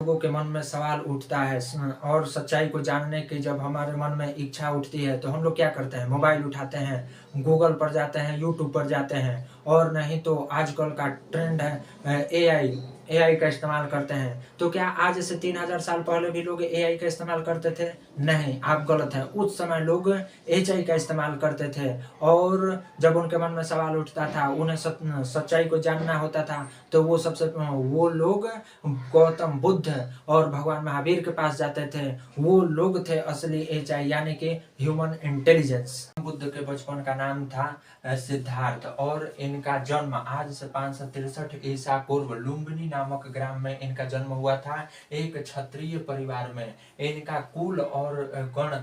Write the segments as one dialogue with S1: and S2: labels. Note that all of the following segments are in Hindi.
S1: लोगों के मन में सवाल उठता है और सच्चाई को जानने की जब हमारे मन में इच्छा उठती है तो हम लोग क्या करते हैं, मोबाइल उठाते हैं, गूगल पर जाते हैं, यूट्यूब पर जाते हैं, और नहीं तो आजकल का ट्रेंड है एआई, एआई का इस्तेमाल करते हैं। तो क्या आज से 3000 साल पहले भी लोग एआई का इस्तेमाल करते थे? नहीं, आप गलत हैं। उस समय लोग एचआई का इस्तेमाल करते थे, और जब उनके मन में सवाल उठता था, उन्हें सच्चाई को जानना होता था, तो वो लोग गौतम बुद्ध और भगवान महावीर के पास जाते थे। वो लोग थे असली एचआई, यानी कि ह्यूमन इंटेलिजेंस। बुद्ध के बचपन का नाम था सिद्धार्थ, और इनका जन्म आज से 563 ईसा पूर्व लुम्बिनी नामक ग्राम में इनका जन्म हुआ था, एक क्षत्रिय परिवार में। इनका कुल और गण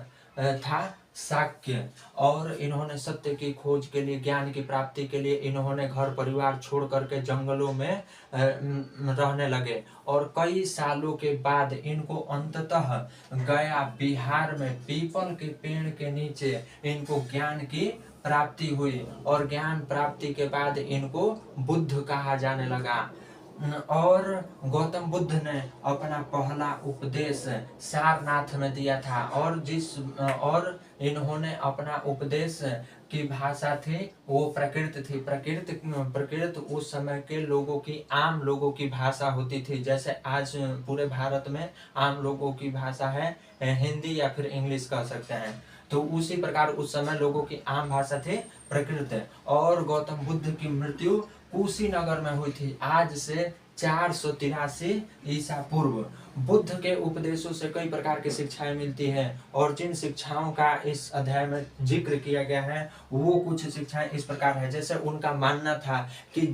S1: था शाक्य, और इन्होंने सत्य की खोज के लिए, ज्ञान की प्राप्ति के लिए इन्होंने घर परिवार छोड़ करके जंगलों में रहने लगे, और कई सालों के बाद इनको अंततः गया बिहार में पीपल के पेड़ के नीचे इनको ज्ञान की प्राप्ति हुई, और ज्ञान प्राप्ति के बाद इनको बुद्ध कहा जाने लगा। और गौतम बुद्ध ने अपना पहला उपदेश सारनाथ में दिया था, और इन्होंने अपना उपदेश की भाषा थी वो प्रकृत थी। प्रकृत उस समय के लोगों की, आम लोगों की भाषा होती थी। जैसे आज पूरे भारत में आम लोगों की भाषा है हिंदी या फिर इंग्लिश कह सकते हैं, तो उसी प्रकार उस समय लोगों की आम भाषा थी प्रकृत। और गौतम बुद्ध की मृत्यु कुशीनगर में हुई थी आज से 483 ईसा पूर्व। बुद्ध के उपदेशों से कई प्रकार की शिक्षाएं मिलती हैं, और जिन शिक्षाओं का इस अध्याय में जिक्र किया गया है वो कुछ शिक्षाएं इस प्रकार है। जैसे उनका मानना था कि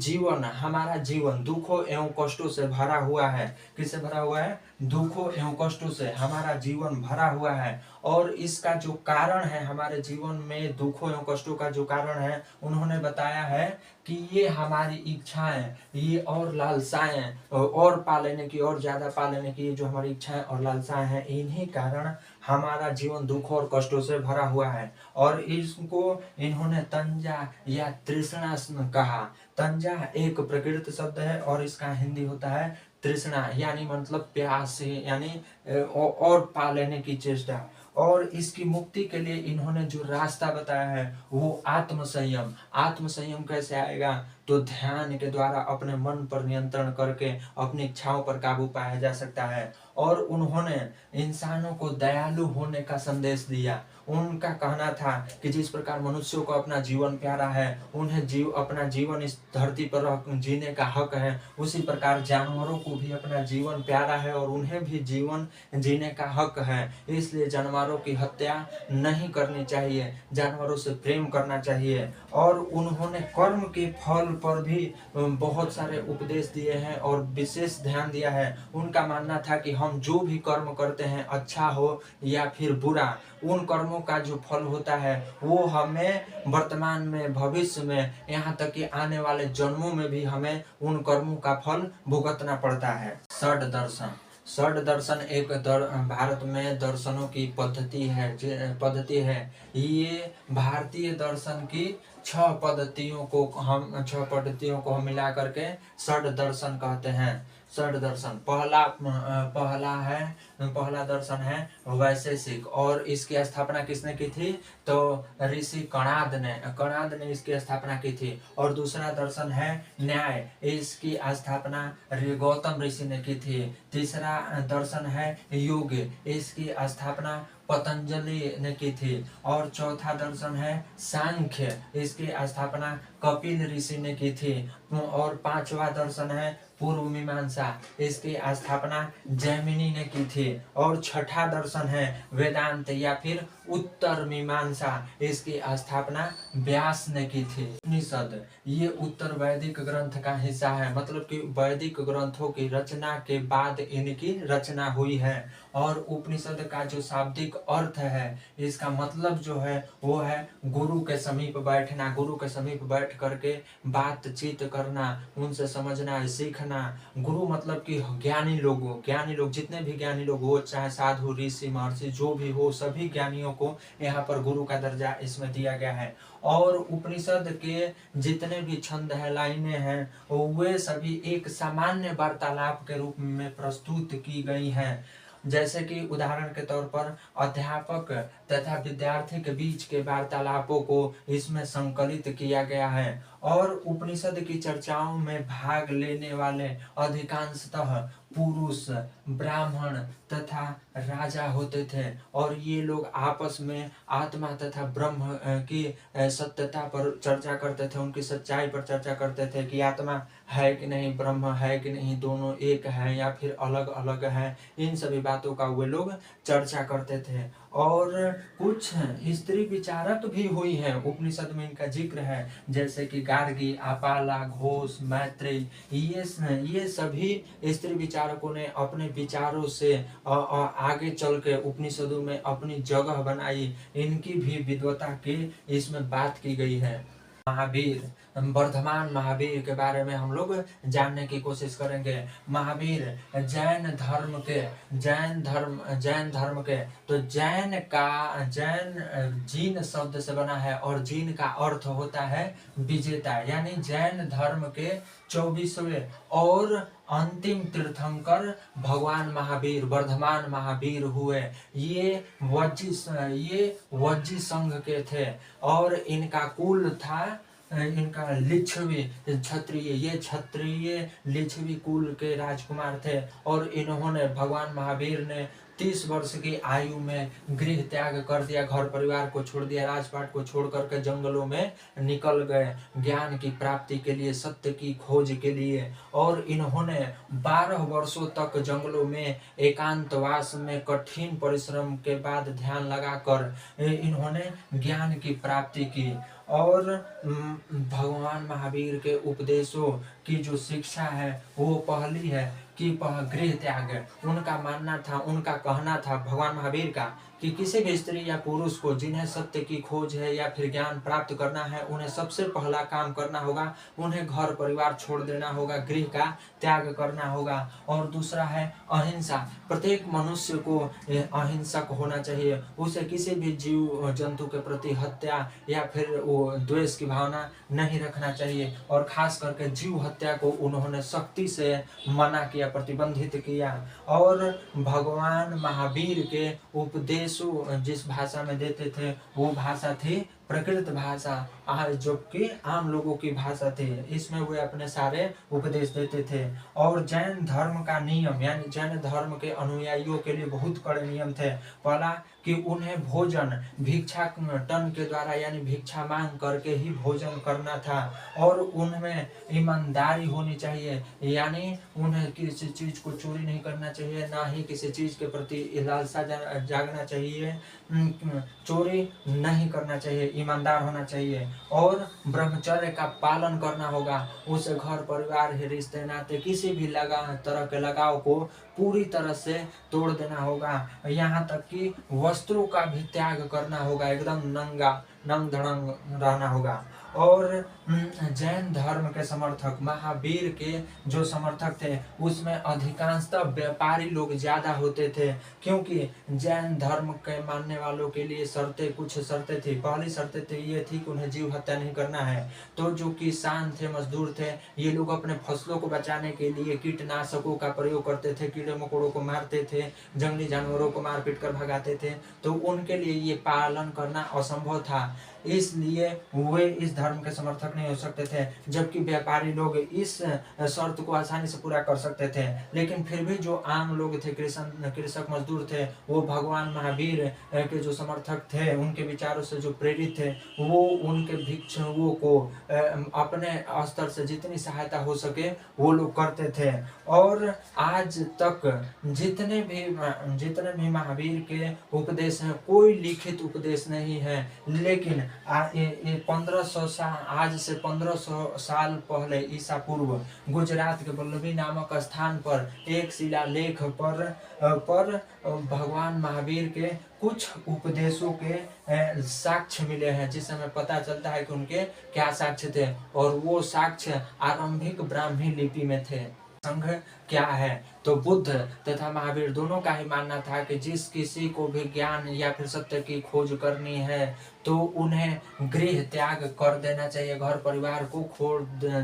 S1: हमारा जीवन दुखों एवं कष्टों से भरा हुआ है। किससे भरा हुआ है? दुखों एवं कष्टों से हमारा जीवन भरा हुआ है, और इसका जो कारण है, हमारे जीवन में दुखों एवं कष्टों का जो कारण है, उन्होंने बताया है कि ये हमारी इच्छाएं, ये और लालसाएं, और पा लेने की, और ज्यादा पा लेने की, ये जो हमारी इच्छाएं और लालसाएं हैं, इन्हीं कारण हमारा जीवन दुखों और कष्टों से भरा हुआ है। और इसको इन्होंने तंजा या तृष्णा कहा। तंजा एक प्रकृत शब्द है, और इसका हिंदी होता है तृष्णा, यानी मतलब प्यास, यानी और पा लेने की चेष्टा। और इसकी मुक्ति के लिए इन्होंने जो रास्ता बताया है वो आत्मसंयम। आत्मसंयम कैसे आएगा? तो ध्यान के द्वारा अपने मन पर नियंत्रण करके अपनी इच्छाओं पर काबू पाया जा सकता है। और उन्होंने इंसानों को दयालु होने का संदेश दिया। उनका कहना था कि जिस प्रकार मनुष्यों को अपना जीवन प्यारा है, उन्हें अपना जीवन इस धरती पर जीने का हक है, उसी प्रकार जानवरों को भी अपना जीवन प्यारा है और उन्हें भी जीवन जीने का हक है। इसलिए जानवरों की हत्या नहीं करनी चाहिए, जानवरों से प्रेम करना चाहिए। और उन्होंने कर्म के फल पर भी बहुत सारे उपदेश दिए हैं और विशेष ध्यान दिया है। उनका मानना था कि हम जो भी कर्म करते हैं, अच्छा हो या फिर बुरा, उन कर्मों का जो फल होता है वो हमें वर्तमान में, भविष्य में, यहाँ तक कि आने वाले जन्मों में भी हमें उन कर्मों का फल भुगतना पड़ता है। षड दर्शन एक भारत में दर्शनों की पद्धति है। ये भारतीय दर्शन की 6 पद्धतियों को हम मिला करके षड दर्शन कहते हैं। षड दर्शन पहला दर्शन है वैशेषिक, और इसकी स्थापना किसने की थी? तो ऋषि कणाद ने इसकी स्थापना की थी। और दूसरा दर्शन है न्याय, इसकी स्थापना गौतम ऋषि ने की थी। तीसरा दर्शन है योग, इसकी स्थापना पतंजलि ने की थी। और चौथा दर्शन है सांख्य, इसकी स्थापना कपिल ऋषि ने की थी। और पांचवा दर्शन है पूर्व मीमांसा, इसकी स्थापना जैमिनी ने की थी। और छठा दर्शन है वेदांत या फिर उत्तर मीमांसा, इसकी स्थापना व्यास ने की थी। उपनिषद ये उत्तर वैदिक ग्रंथ का हिस्सा है, मतलब कि वैदिक ग्रंथों की रचना के बाद इनकी रचना हुई है। और उपनिषद का जो शाब्दिक अर्थ है, इसका मतलब जो है वो है गुरु के समीप बैठना, गुरु के समीप बैठ करके बातचीत करना, उनसे समझना, सीखना, रखना। गुरु मतलब कि ज्ञानी लोग जितने भी ज्ञानी लोग हो, चाहे साधु ऋषि महर्षि जो भी हो, सभी ज्ञानियों को यहाँ पर गुरु का दर्जा इसमें दिया गया है। और उपनिषद के जितने भी छंद है, लाइनें हैं, वे सभी एक सामान्य वार्तालाप के रूप में प्रस्तुत की गई हैं। जैसे कि उदाहरण के तौर पर अध्यापक तथा विद्यार्थी के बीच के वार्तालापों को इसमें संकलित किया गया है। और उपनिषद की चर्चाओं में भाग लेने वाले अधिकांशतः पुरुष, ब्राह्मण तथा राजा होते थे, और ये लोग आपस में आत्मा तथा ब्रह्म की सत्यता पर चर्चा करते थे, उनकी सच्चाई पर चर्चा करते थे कि आत्मा है कि नहीं, ब्रह्म है कि नहीं, दोनों एक है या फिर अलग अलग है। इन सभी बातों का वे लोग चर्चा करते थे। और कुछ स्त्री विचारक भी हुई हैं, उपनिषद में इनका जिक्र है, जैसे कि गार्गी, आपाला, घोष, मैत्रेय। ये सभी स्त्री विचारकों ने अपने विचारों से आगे चल के उपनिषदों में अपनी जगह बनाई। इनकी भी विद्वता की इसमें बात की गई है। महावीर, वर्धमान महावीर के बारे में हम लोग जानने की कोशिश करेंगे। महावीर जैन धर्म के तो जैन जीन शब्द से बना है, और जीन का अर्थ होता है विजेता, यानी जैन धर्म के 24वें और अंतिम तीर्थंकर भगवान महावीर, वर्धमान महावीर हुए। ये वज्जी संघ के थे, और इनका कुल था, इनका लिच्छवी क्षत्रिय, ये क्षत्रिय लिच्छवी कुल के राजकुमार थे। और इन्होंने, भगवान महावीर ने 30 वर्ष की आयु में गृह त्याग कर दिया, घर परिवार को छोड़ दिया, राजपाट को छोड़ करके जंगलों में निकल गए ज्ञान की प्राप्ति के लिए, सत्य की खोज के लिए। और इन्होंने 12 वर्षों तक जंगलों में एकांतवास में कठिन परिश्रम के बाद ध्यान लगाकर इन्होंने ज्ञान की प्राप्ति की। और भगवान महावीर के उपदेशों की जो शिक्षा है वो पहली है कि गृह त्याग। उनका मानना था, उनका कहना था भगवान महावीर का कि किसी भी स्त्री या पुरुष को जिन्हें सत्य की खोज है या फिर ज्ञान प्राप्त करना है, उन्हें सबसे पहला काम करना होगा, उन्हें घर परिवार छोड़ देना होगा, गृह का त्याग करना होगा। और दूसरा है अहिंसा। प्रत्येक मनुष्य को अहिंसक होना चाहिए, उसे किसी भी जीव जंतु के प्रति हत्या या फिर वो द्वेष की भावना नहीं रखना चाहिए। और खास करके जीव हत्या को उन्होंने सख्ती से मना किया, प्रतिबंधित किया। और भगवान महावीर के उपदेशों जिस भाषा में देते थे वो भाषा थी प्रकृत भाषा, जो कि आम लोगों की भाषा थी। इसमें वे अपने सारे उपदेश देते थे। और जैन धर्म का नियम, यानी जैन धर्म के अनुयायियों के लिए बहुत कड़े नियम थे। पहला कि उन्हें भोजन भिक्षाटन के द्वारा, यानी भिक्षा मांग करके ही भोजन करना था। और उनमें ईमानदारी होनी चाहिए, यानी उन्हें किसी चीज को चोरी नहीं करना चाहिए, ना ही किसी चीज के प्रति लालसा जागना चाहिए, चोरी नहीं करना चाहिए, ईमानदार होना चाहिए। और ब्रह्मचर्य का पालन करना होगा, उसे घर परिवार ही रिश्ते नाते किसी भी तरह के लगाव को पूरी तरह से तोड़ देना होगा। यहाँ तक कि वस्त्रों का भी त्याग करना होगा, एकदम नंग धड़ंग रहना होगा। और जैन धर्म के समर्थक, महावीर के जो समर्थक थे उसमें अधिकांशतः व्यापारी लोग ज्यादा होते थे, क्योंकि जैन धर्म के मानने वालों के लिए कुछ शर्तें थी। पहली शर्तें थी ये थी कि उन्हें जीव हत्या नहीं करना है। तो जो किसान थे, मजदूर थे, ये लोग अपने फसलों को बचाने के लिए कीटनाशकों का प्रयोग करते थे, कीड़े मकोड़ों को मारते थे, जंगली जानवरों को मार पीट कर भगाते थे। तो उनके लिए ये पालन करना असंभव था, इसलिए वे इस धर्म के समर्थक नहीं हो सकते थे। जबकि व्यापारी लोग इस शर्त को आसानी से पूरा कर सकते थे। लेकिन फिर भी जो आम लोग थे, कृषक मजदूर थे, वो भगवान महावीर के जो समर्थक थे, उनके विचारों से जो प्रेरित थे, वो उनके भिक्षुओं को अपने स्तर से जितनी सहायता हो सके वो लोग करते थे। और आज तक जितने भी महावीर के उपदेश हैं, कोई लिखित उपदेश नहीं है। लेकिन 1500 आज से 1500 साल पहले ईसा पूर्व गुजरात के वल्लभी नामक स्थान पर एक शिलालेख पर भगवान महावीर के कुछ उपदेशों के साक्ष्य मिले हैं, जिससे हमें पता चलता है कि उनके क्या साक्ष्य थे। और वो साक्ष्य आरंभिक ब्राह्मी लिपि में थे। संघ क्या है? तो बुद्ध तथा महावीर दोनों का ही मानना था कि जिस किसी को भी ज्ञान या फिर सत्य की खोज करनी है तो उन्हें गृह त्याग कर देना चाहिए, घर परिवार को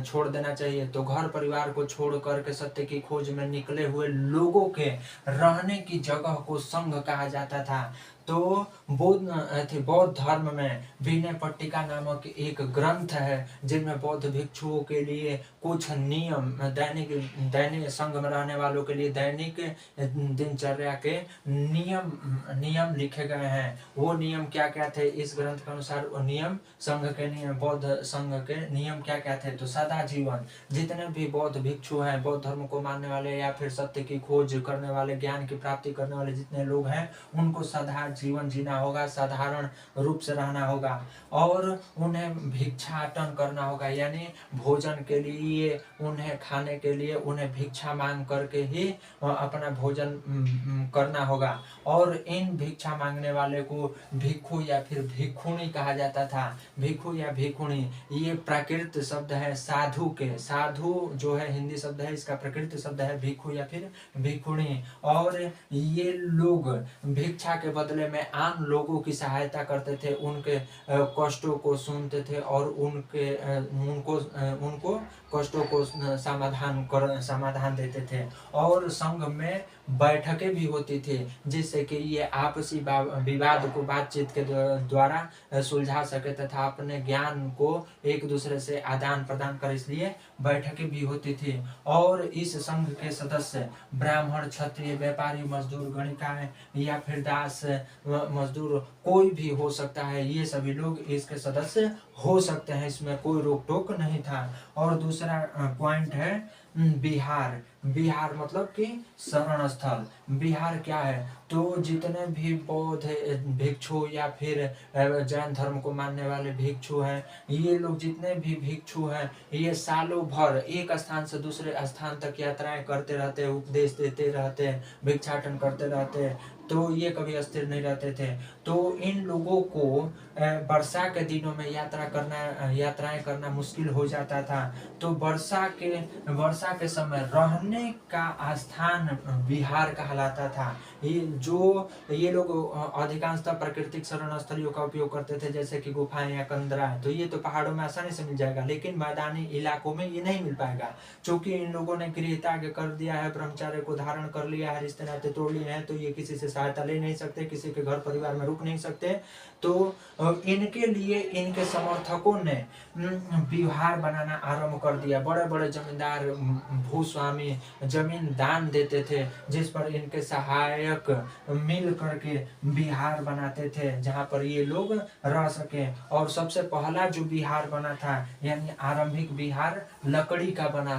S1: छोड़ देना चाहिए। तो घर परिवार को छोड़ करके सत्य की खोज में निकले हुए लोगों के रहने की जगह को संघ कहा जाता था। तो बौद्ध धर्म में विनय पट्टिका नामक एक ग्रंथ है जिनमें बौद्ध भिक्षुओं के लिए कुछ नियम दैनिक संघ में रहने वालों के लिए दैनिक दिनचर्या के नियम लिखे गए हैं। वो नियम क्या क्या थे? इस ग्रंथ के अनुसार वो नियम बौद्ध संघ के नियम क्या क्या थे? तो सदा जीवन, जितने भी बौद्ध भिक्षु हैं, बौद्ध धर्म को मानने वाले या फिर सत्य की खोज करने वाले, ज्ञान की प्राप्ति करने वाले जितने लोग हैं, उनको सदा जीवन जीना होगा, साधारण रूप से रहना होगा और उन्हें भिक्षाटन करना होगा, यानी भोजन के लिए, उन्हें खाने के लिए उन्हें भिक्षा मांग करके ही अपना भोजन करना होगा। और इन भिक्षा मांगने वाले को भिक्षु या फिर भिक्षुणी कहा जाता था। भिक्षु या भिक्षुणी ये प्राकृत शब्द है साधु के। साधु जो है हिंदी शब्द है, इसका प्रकृत शब्द है भिक्षु या फिर भिक्षुणी। और ये लोग भिक्षा के बदले में आम लोगों की सहायता करते थे, उनके कष्टों को सुनते थे और उनको कष्टों को समाधान देते थे। और संघ में बैठकें भी होती थी जिससे कि ये आपसी विवाद को बातचीत के द्वारा सुलझा सके तथा अपने ज्ञान को एक दूसरे से आदान प्रदान कर, इसलिए बैठकें भी होती थी। और इस संघ के सदस्य ब्राह्मण, क्षत्रिय, व्यापारी, मजदूर, गणिकाएं या फिर दास मजदूर कोई भी हो सकता है, ये सभी लोग इसके सदस्य हो सकते हैं, इसमें कोई रोक टोक नहीं था। और दूसरा पॉइंट है बिहार। बिहार मतलब कि शरण स्थल। बिहार क्या है? तो जितने भी बौद्ध भिक्षु या फिर जैन धर्म को मानने वाले भिक्षु हैं, ये लोग जितने भी भिक्षु हैं, ये सालों भर एक स्थान से दूसरे स्थान तक यात्राएं करते रहते, उपदेश देते रहते, भिक्षाटन करते रहते, तो ये कभी अस्थिर नहीं रहते थे। तो इन लोगों को वर्षा के दिनों में यात्राएं करना मुश्किल हो जाता था। तो वर्षा के समय रहने का स्थान बिहार कहलाता था। ये लोग अधिकांशतः प्राकृतिक शरण स्थलियों का उपयोग करते थे, जैसे कि गुफाएं या कंदरा है, तो ये तो पहाड़ों में आसानी से मिल जाएगा, लेकिन मैदानी इलाकों में ये नहीं मिल पाएगा। चूंकि इन लोगों ने गृह त्याग कर दिया है, ब्रह्मचर्य को धारण कर लिया है, रिश्ते नाते तोड़ लिए हैं, तो ये किसी से सहायता ले नहीं सकते, किसी के घर परिवार में रुक नहीं सकते। तो इनके लिए इनके समर्थकों ने विहार बनाना आरंभ कर दिया। बड़े बड़े जमींदार, भूस्वामी जमीन दान देते थे, जिस पर इनके सहायक मिल करके विहार बनाते थे जहां पर ये लोग रह सके। और सबसे पहला जो विहार बना था, यानी आरंभिक विहार लकड़ी का बना